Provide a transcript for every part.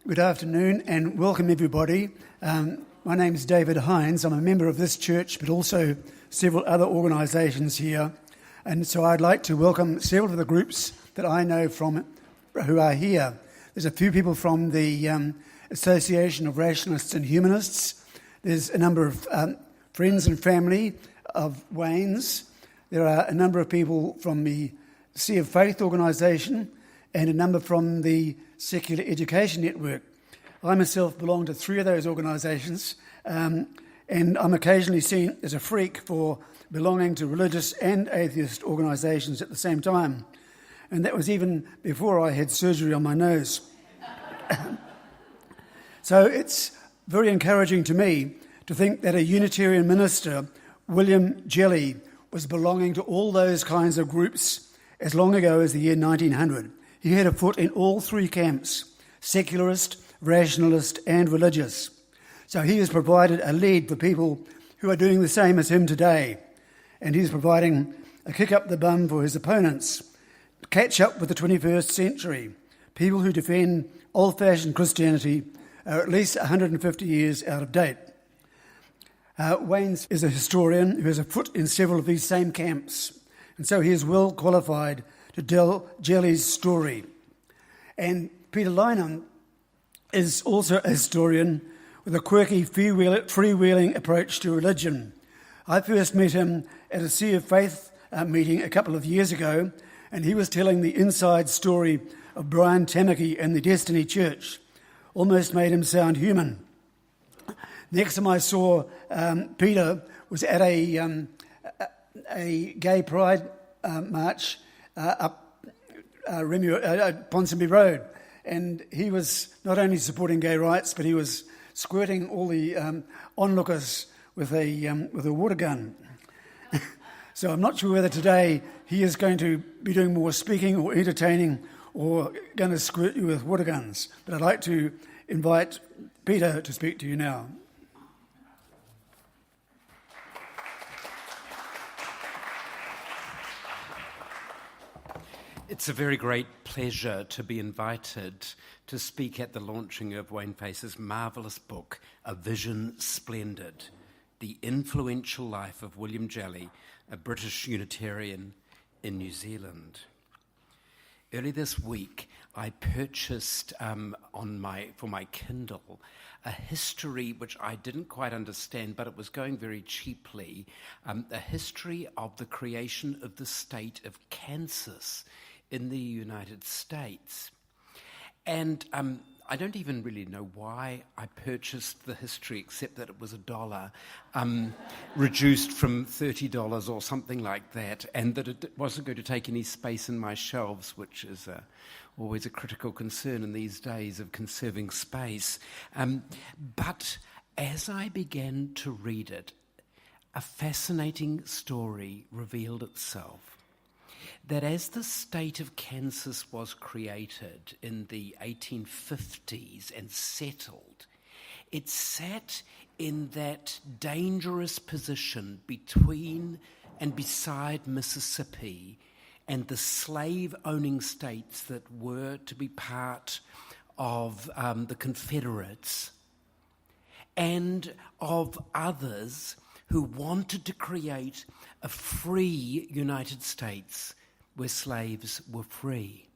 Good afternoon and welcome everybody. My name is David Hines. I'm a member of this church but also several other organisations here, and so I'd like to welcome several of the groups that I know from who are here. There's a few people from the Association of Rationalists and Humanists. There's a number of friends and family of Wayne's. There are a number of people from the Sea of Faith organisation and a number from the Secular Education Network. I myself belong to three of those organisations, and I'm occasionally seen as a freak for belonging to religious and atheist organisations at the same time. And that was even before I had surgery on my nose. So it's very encouraging to me to think that a Unitarian minister, William Jellie, was belonging to all those kinds of groups as long ago as the year 1900. He had a foot in all three camps, secularist, rationalist and religious. So he has provided a lead for people who are doing the same as him today. And he's providing a kick up the bum for his opponents to catch up with the 21st century. People who defend old-fashioned Christianity are at least 150 years out of date. Waynes is a historian who has a foot in several of these same camps. And so he is well qualified to tell Jellie's story. And Peter Lynham is also a historian with a quirky freewheeling approach to religion. I first met him at a Sea of Faith meeting a couple of years ago, and he was telling the inside story of Brian Tamaki and the Destiny Church. Almost made him sound human. Next time I saw Peter was at a gay pride march up Ponsonby Road, and he was not only supporting gay rights, but he was squirting all the onlookers with a water gun. So I'm not sure whether today he is going to be doing more speaking or entertaining or going to squirt you with water guns. But I'd like to invite Peter to speak to you now. It's a very great pleasure to be invited to speak at the launching of Wayne Face's marvellous book, A Vision Splendid, The Influential Life of William Jellie, a British Unitarian in New Zealand. Early this week, I purchased for my Kindle a history which I didn't quite understand, but it was going very cheaply, a history of the creation of the state of Kansas in the United States. And I don't even really know why I purchased the history, except that it was $1, reduced from $30 or something like that, and that it wasn't going to take any space in my shelves, which is always a critical concern in these days of conserving space. But as I began to read it, a fascinating story revealed itself. That as the state of Kansas was created in the 1850s and settled, it sat in that dangerous position between and beside Mississippi and the slave-owning states that were to be part of the Confederates, and of others who wanted to create a free United States where slaves were free.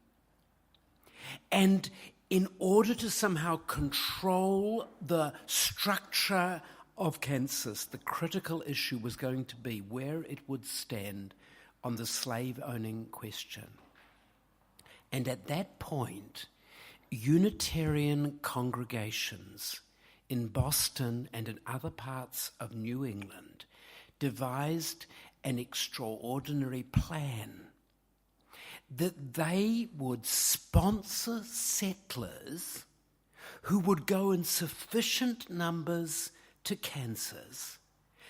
And in order to somehow control the structure of Kansas, the critical issue was going to be where it would stand on the slave-owning question. And at that point, Unitarian congregations in Boston and in other parts of New England devised an extraordinary plan that they would sponsor settlers who would go in sufficient numbers to Kansas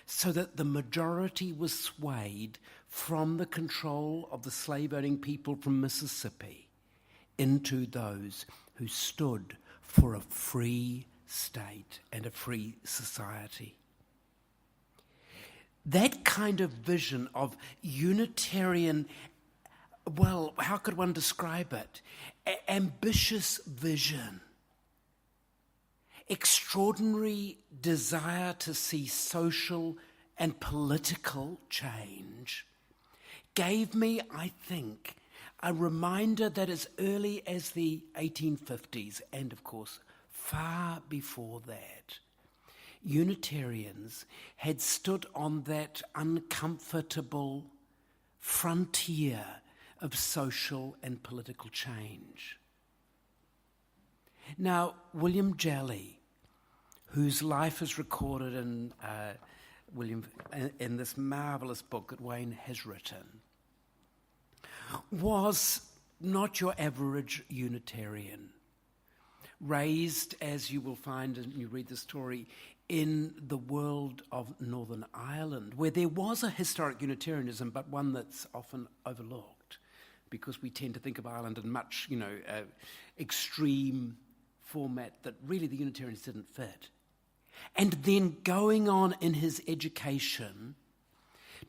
so that the majority was swayed from the control of the slave-owning people from Mississippi into those who stood for a free state and a free society. That kind of vision of Unitarian, well, how could one describe it? Ambitious vision extraordinary desire to see social and political change gave me, I think, a reminder that as early as the 1850s, and of course far before that, Unitarians had stood on that uncomfortable frontier of social and political change. Now, William Jellie, whose life is recorded in this marvellous book that Wayne has written, was not your average Unitarian, raised, as you will find when you read the story, in the world of Northern Ireland, where there was a historic Unitarianism, but one that's often overlooked, because we tend to think of Ireland in much, extreme format that really the Unitarians didn't fit. And then going on in his education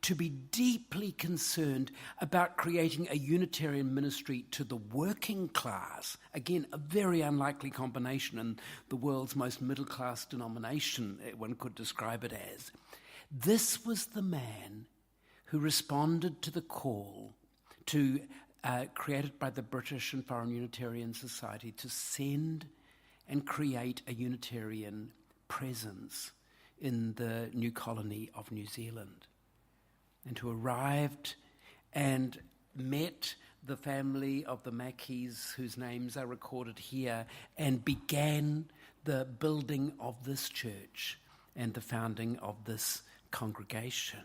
to be deeply concerned about creating a Unitarian ministry to the working class. Again, a very unlikely combination in the world's most middle-class denomination, one could describe it as. This was the man who responded to the call created by the British and Foreign Unitarian Society to send and create a Unitarian presence in the new colony of New Zealand, and who arrived and met the family of the Mackeys, whose names are recorded here, and began the building of this church and the founding of this congregation.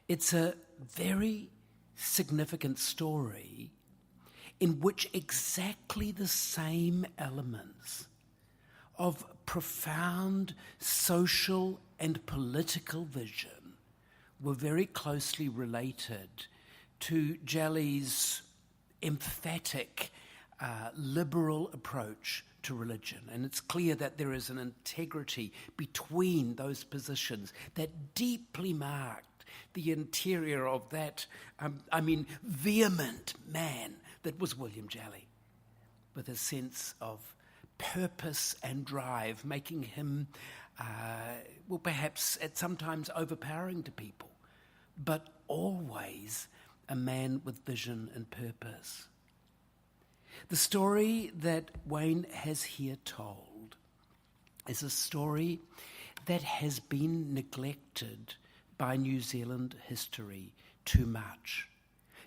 It's a very significant story in which exactly the same elements of profound social and political vision were very closely related to Jellie's emphatic liberal approach to religion. And it's clear that there is an integrity between those positions that deeply marked the interior of that, vehement man that was William Jellie, with a sense of purpose and drive, making him, perhaps at sometimes overpowering to people, but always a man with vision and purpose. The story that Wayne has here told is a story that has been neglected by New Zealand history too much.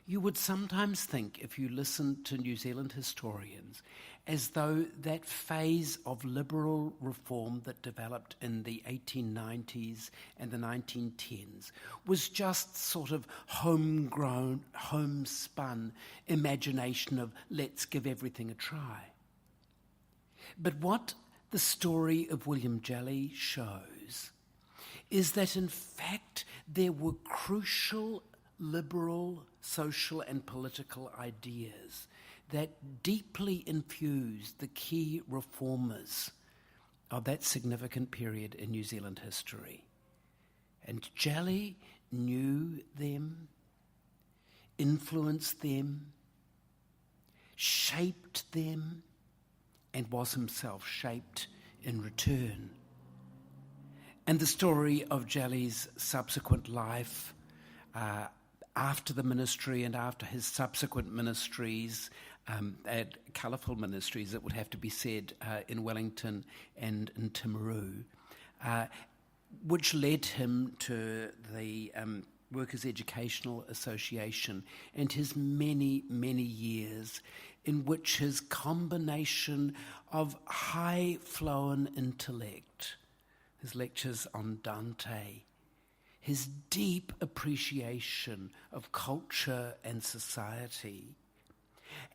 You would sometimes think, if you listen to New Zealand historians, as though that phase of liberal reform that developed in the 1890s and the 1910s was just sort of homegrown, homespun imagination of let's give everything a try. But what the story of William Jellie shows is that in fact there were crucial liberal, social and political ideas that deeply infused the key reformers of that significant period in New Zealand history. And Jellie knew them, influenced them, shaped them, and was himself shaped in return. And the story of Jellie's subsequent life after the ministry and after his subsequent ministries, colourful ministries, it would have to be said, in Wellington and in Timaru, which led him to the Workers' Educational Association and his many, many years in which his combination of high-flown intellect, his lectures on Dante, his deep appreciation of culture and society,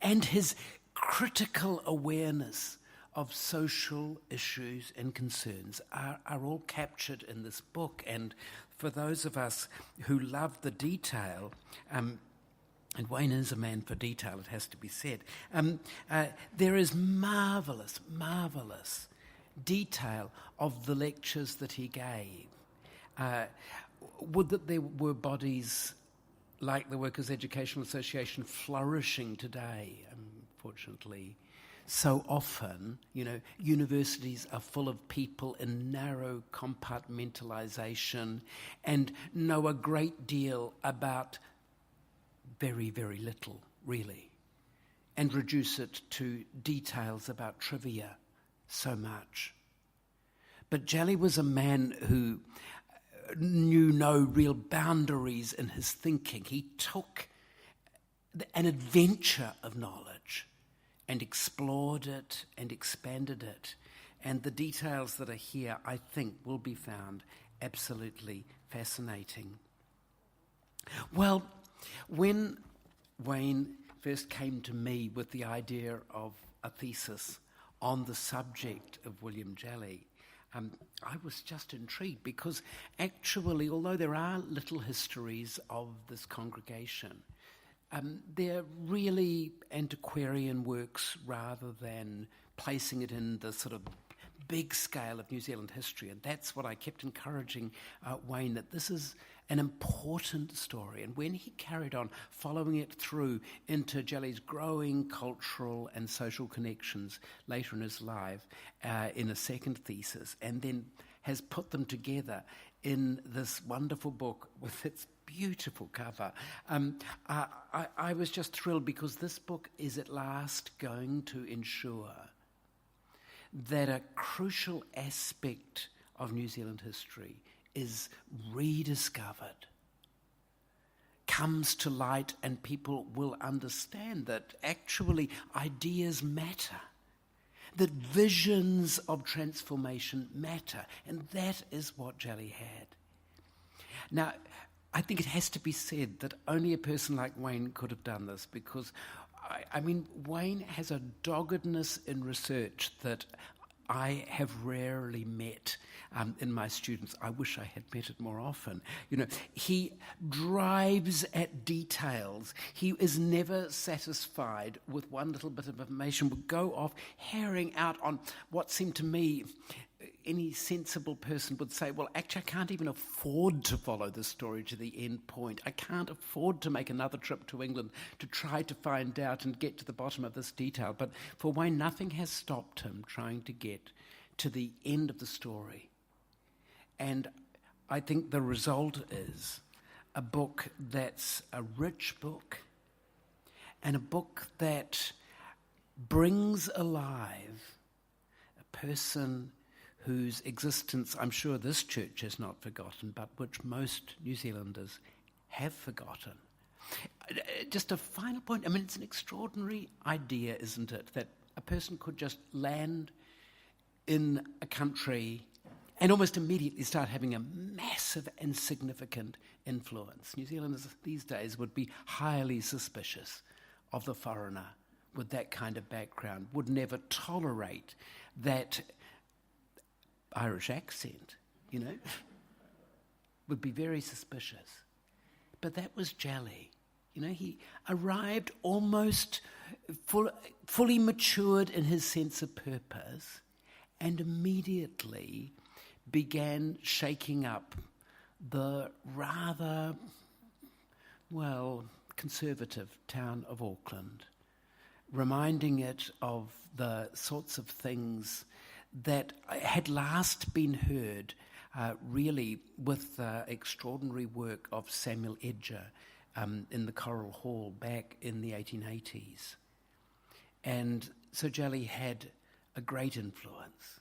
and his critical awareness of social issues and concerns are all captured in this book. And for those of us who love the detail, and Wayne is a man for detail, it has to be said, there is marvellous detail of the lectures that he gave. Would that there were bodies like the Workers' Educational Association flourishing today. Unfortunately, So often, universities are full of people in narrow compartmentalization and know a great deal about very, very little, really, and reduce it to details about trivia so much. But Jellie was a man who knew no real boundaries in his thinking. He took an adventure of knowledge and explored it and expanded it. And the details that are here, I think, will be found absolutely fascinating. Well, when Wayne first came to me with the idea of a thesis on the subject of William Jellie, I was just intrigued because actually, although there are little histories of this congregation, they're really antiquarian works rather than placing it in the sort of big scale of New Zealand history. And that's what I kept encouraging Wayne, that this is an important story. And when he carried on following it through into Jellie's growing cultural and social connections later in his life in a second thesis, and then has put them together in this wonderful book with its beautiful cover. I was just thrilled because this book is at last going to ensure that a crucial aspect of New Zealand history is rediscovered, comes to light, and people will understand that actually ideas matter, that visions of transformation matter, and that is what Jellie had. Now, I think it has to be said that only a person like Wayne could have done this because, Wayne has a doggedness in research that I have rarely met in my students. I wish I had met it more often. He drives at details. He is never satisfied with one little bit of information. Would go off herring out on what seemed to me, any sensible person would say, well, actually, I can't even afford to follow this story to the end point. I can't afford to make another trip to England to try to find out and get to the bottom of this detail. But for Wayne, nothing has stopped him trying to get to the end of the story. And I think the result is a book that's a rich book and a book that brings alive a person whose existence I'm sure this church has not forgotten, but which most New Zealanders have forgotten. Just a final point. It's an extraordinary idea, isn't it, that a person could just land in a country and almost immediately start having a massive and significant influence. New Zealanders these days would be highly suspicious of the foreigner with that kind of background, would never tolerate that Irish accent, would be very suspicious. But that was Jellie. He arrived almost fully matured in his sense of purpose and immediately began shaking up the rather, conservative town of Auckland, reminding it of the sorts of things that had last been heard really with the extraordinary work of Samuel Edger in the Coral Hall back in the 1880s. And so Jellie had a great influence.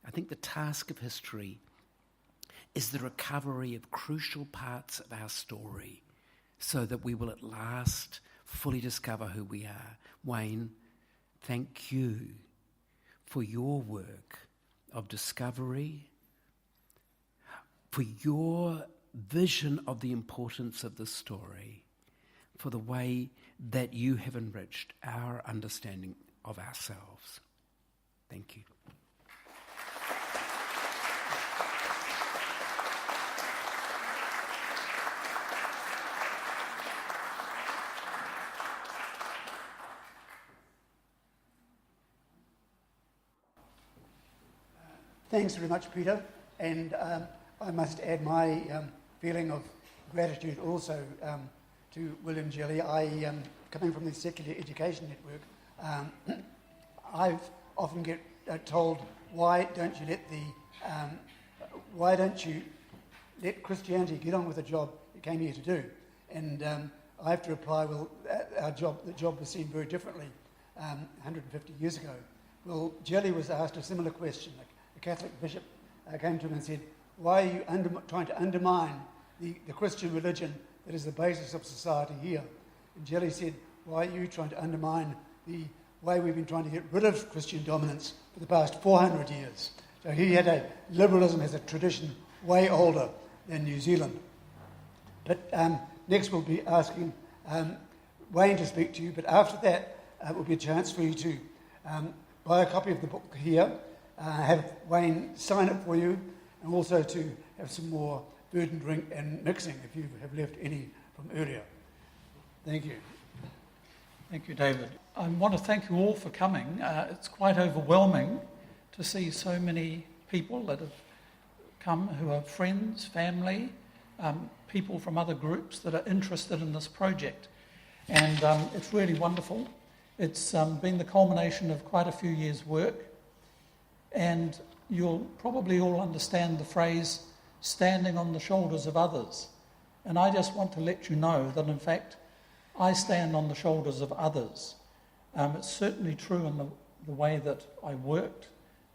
I think the task of history is the recovery of crucial parts of our story so that we will at last fully discover who we are. Wayne, thank you for your work of discovery, for your vision of the importance of the story, for the way that you have enriched our understanding of ourselves. Thank you. Thanks very much, Peter. And I must add my feeling of gratitude also to William Jellie. Coming from the Secular Education Network, I often get told, why don't you let Christianity get on with the job it came here to do? And I have to reply, well, the job was seen very differently 150 years ago. Well, Jellie was asked a similar question. A Catholic bishop came to him and said, why are you trying to undermine the Christian religion that is the basis of society here? And Jellie said, why are you trying to undermine the way we've been trying to get rid of Christian dominance for the past 400 years? So he had liberalism has a tradition way older than New Zealand. But next we'll be asking Wayne to speak to you, but after that will be a chance for you to buy a copy of the book here, have Wayne sign it for you, and also to have some more food and drink and mixing if you have left any from earlier. Thank you. Thank you, David. I want to thank you all for coming. It's quite overwhelming to see so many people that have come who are friends, family, people from other groups that are interested in this project. And it's really wonderful. It's been the culmination of quite a few years' work. And you'll probably all understand the phrase, standing on the shoulders of others. And I just want to let you know that, in fact, I stand on the shoulders of others. It's certainly true in the way that I worked,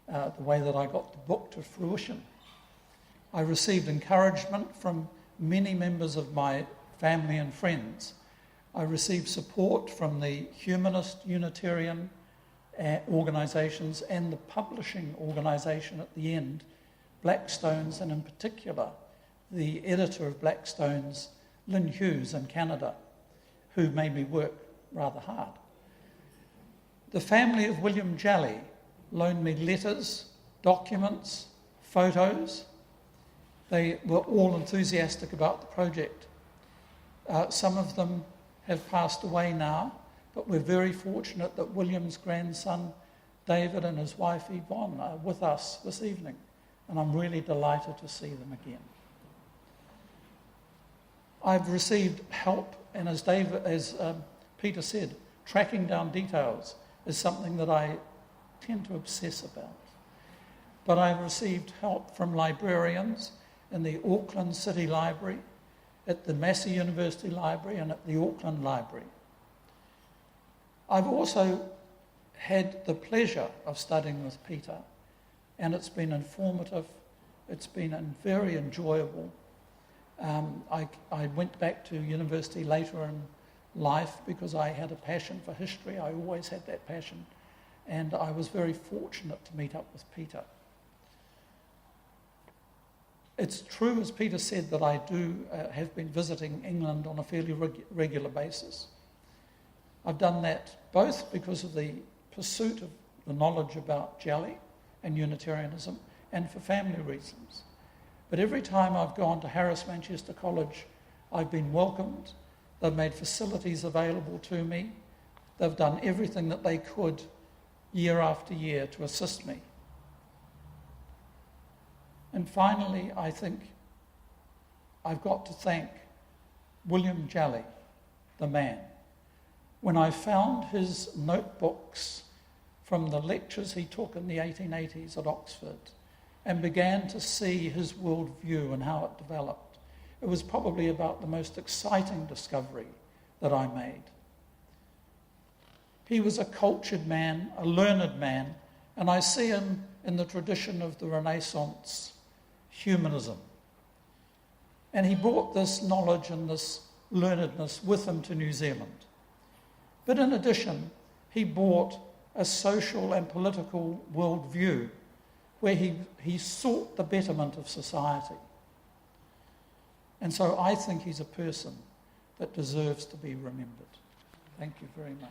the way that I got the book to fruition. I received encouragement from many members of my family and friends. I received support from the humanist Unitarian organisations and the publishing organisation at the end, Blackstone's, and in particular the editor of Blackstone's, Lynn Hughes in Canada, who made me work rather hard. The family of William Jellie loaned me letters, documents, photos. They were all enthusiastic about the project. Some of them have passed away now, but we're very fortunate that William's grandson, David, and his wife, Yvonne, are with us this evening, and I'm really delighted to see them again. I've received help, and as Peter said, tracking down details is something that I tend to obsess about. But I've received help from librarians in the Auckland City Library, at the Massey University Library, and at the Auckland Library. I've also had the pleasure of studying with Peter, and it's been informative, it's been very enjoyable. I went back to university later in life because I had a passion for history. I always had that passion, and I was very fortunate to meet up with Peter. It's true, as Peter said, that I do have been visiting England on a fairly regular basis. I've done that both because of the pursuit of the knowledge about Jellie and Unitarianism and for family reasons. But every time I've gone to Harris Manchester College, I've been welcomed. They've made facilities available to me. They've done everything that they could year after year to assist me. And finally, I think I've got to thank William Jellie, the man. When I found his notebooks from the lectures he took in the 1880s at Oxford and began to see his worldview and how it developed, it was probably about the most exciting discovery that I made. He was a cultured man, a learned man, and I see him in the tradition of the Renaissance humanism. And he brought this knowledge and this learnedness with him to New Zealand. But in addition, he brought a social and political worldview where he sought the betterment of society. And so I think he's a person that deserves to be remembered. Thank you very much.